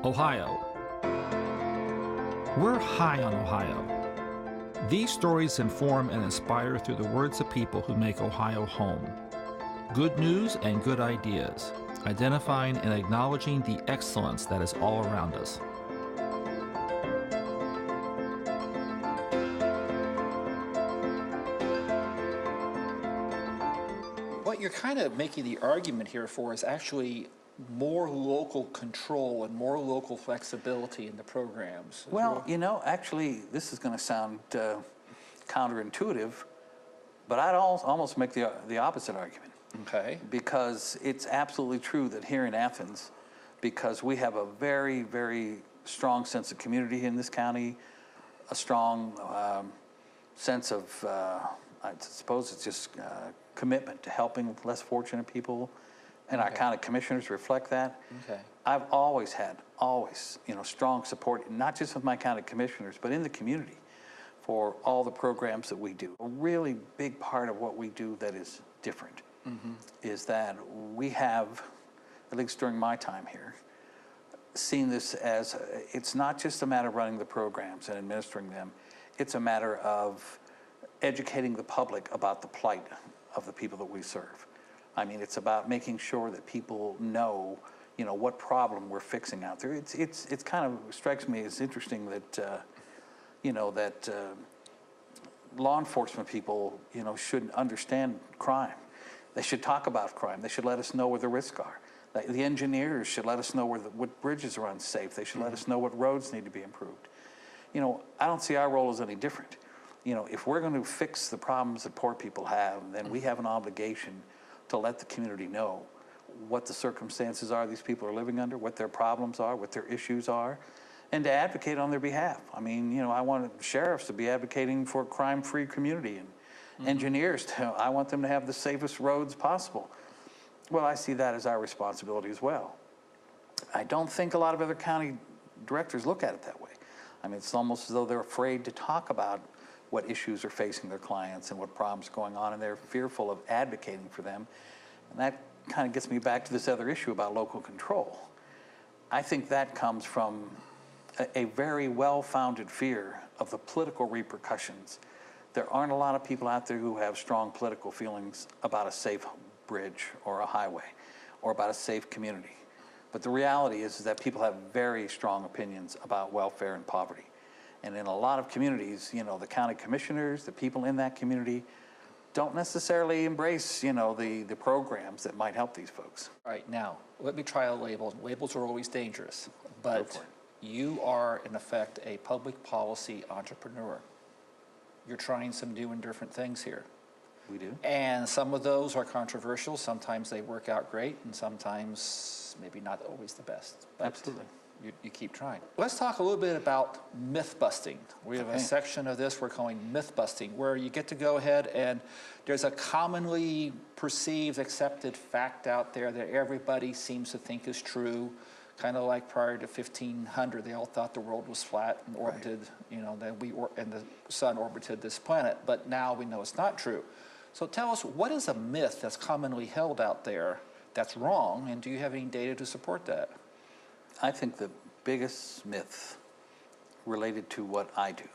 Ohio. We're high on Ohio. These stories inform and inspire through the words of people who make Ohio home. Good news and good ideas, identifying and acknowledging the excellence that is all around us. What you're kind of making the argument here for is actually more local control and more local flexibility in the programs. Well, you know, actually, this is going to sound counterintuitive, but I'd almost make the opposite argument. Okay. Because it's absolutely true that here in Athens, because we have a very, very strong sense of community in this county, a strong sense of, I suppose it's just commitment to helping less fortunate people, and our county commissioners reflect that. Okay. I've always had, strong support, not just with my county commissioners, but in the community for all the programs that we do. A really big part of what we do that is different is that we have, at least during my time here, seen this as, it's not just a matter of running the programs and administering them, it's a matter of educating the public about the plight of the people that we serve. I mean, it's about making sure that people know, what problem we're fixing out there. It's kind of strikes me as interesting that, law enforcement people, should understand crime. They should talk about crime. They should let us know where the risks are. The engineers should let us know what bridges are unsafe. They should let us know what roads need to be improved. I don't see our role as any different. If we're going to fix the problems that poor people have, then we have an obligation to let the community know what the circumstances are these people are living under, what their problems are, what their issues are, and to advocate on their behalf. I mean, I want sheriffs to be advocating for a crime-free community, and engineers, I want them to have the safest roads possible. Well, I see that as our responsibility as well. I don't think a lot of other county directors look at it that way. I mean, it's almost as though they're afraid to talk about what issues are facing their clients and what problems are going on, and they're fearful of advocating for them. And that kind of gets me back to this other issue about local control. I think that comes from a very well-founded fear of the political repercussions. There aren't a lot of people out there who have strong political feelings about a safe bridge or a highway or about a safe community. But the reality is that people have very strong opinions about welfare and poverty. And in a lot of communities, the county commissioners, the people in that community, don't necessarily embrace, the programs that might help these folks. All right, now, let me try a label. Labels are always dangerous, but you are, in effect, a public policy entrepreneur. You're trying some new and different things here. We do. And some of those are controversial. Sometimes they work out great, and sometimes maybe not always the best. But absolutely. You keep trying. Let's talk a little bit about myth busting. We have a section of this we're calling myth busting, where you get to go ahead and there's a commonly perceived, accepted fact out there that everybody seems to think is true. Kind of like prior to 1500, they all thought the world was flat and orbited, that and the sun orbited this planet. But now we know it's not true. So tell us, what is a myth that's commonly held out there that's wrong, and do you have any data to support that? I think the biggest myth related to what I do,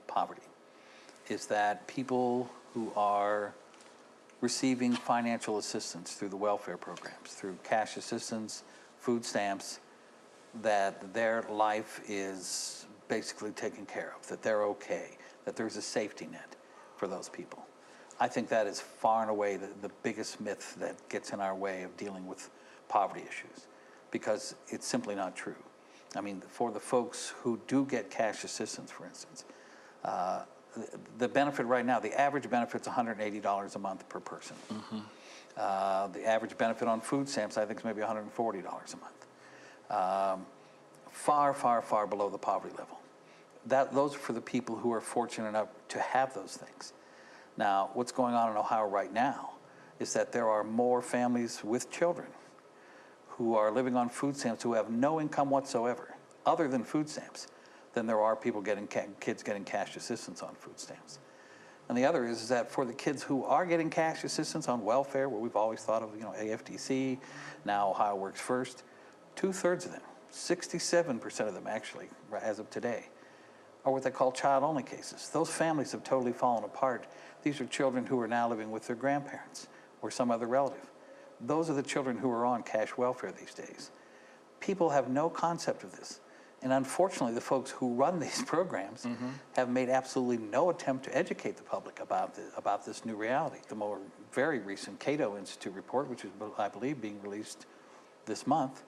poverty, is that people who are receiving financial assistance through the welfare programs, through cash assistance, food stamps, that their life is basically taken care of, that they're okay, that there's a safety net for those people. I think that is far and away the biggest myth that gets in our way of dealing with poverty issues, because it's simply not true. I mean, for the folks who do get cash assistance, for instance, the benefit right now, the average benefit's $180 a month per person. The average benefit on food stamps, I think, is maybe $140 a month. Far, far, far below the poverty level. Those are for the people who are fortunate enough to have those things. Now, what's going on in Ohio right now is that there are more families with children who are living on food stamps who have no income whatsoever, other than food stamps, than there are people kids getting cash assistance on food stamps. And the other is that for the kids who are getting cash assistance on welfare, where we've always thought of, AFDC, now Ohio Works First, 2/3 of them 67% of them actually, as of today, are what they call child-only cases. Those families have totally fallen apart. These are children who are now living with their grandparents or some other relative. Those are the children who are on cash welfare these days. People have no concept of this. And unfortunately, the folks who run these programs have made absolutely no attempt to educate the public about this new reality. The more very recent Cato Institute report, which is, I believe, being released this month,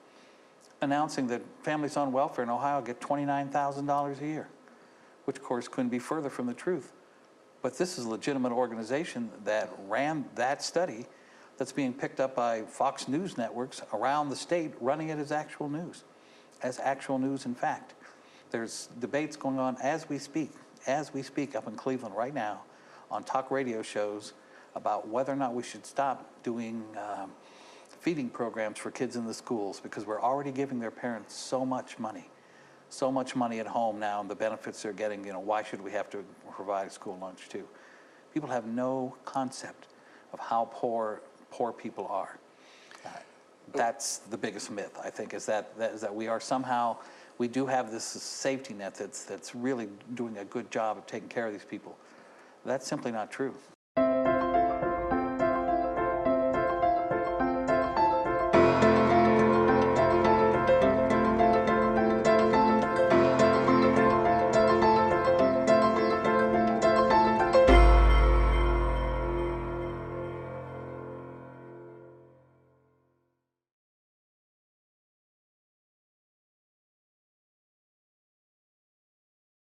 announcing that families on welfare in Ohio get $29,000 a year, which of course couldn't be further from the truth. But this is a legitimate organization that ran that study that's being picked up by Fox News networks around the state, running it as actual news in fact. There's debates going on as we speak up in Cleveland right now on talk radio shows about whether or not we should stop doing feeding programs for kids in the schools, because we're already giving their parents so much money at home now, and the benefits they're getting, why should we have to provide a school lunch too? People have no concept of how poor people are. That's the biggest myth, I think, is that we are somehow, we do have this safety net that's really doing a good job of taking care of these people. That's simply not true.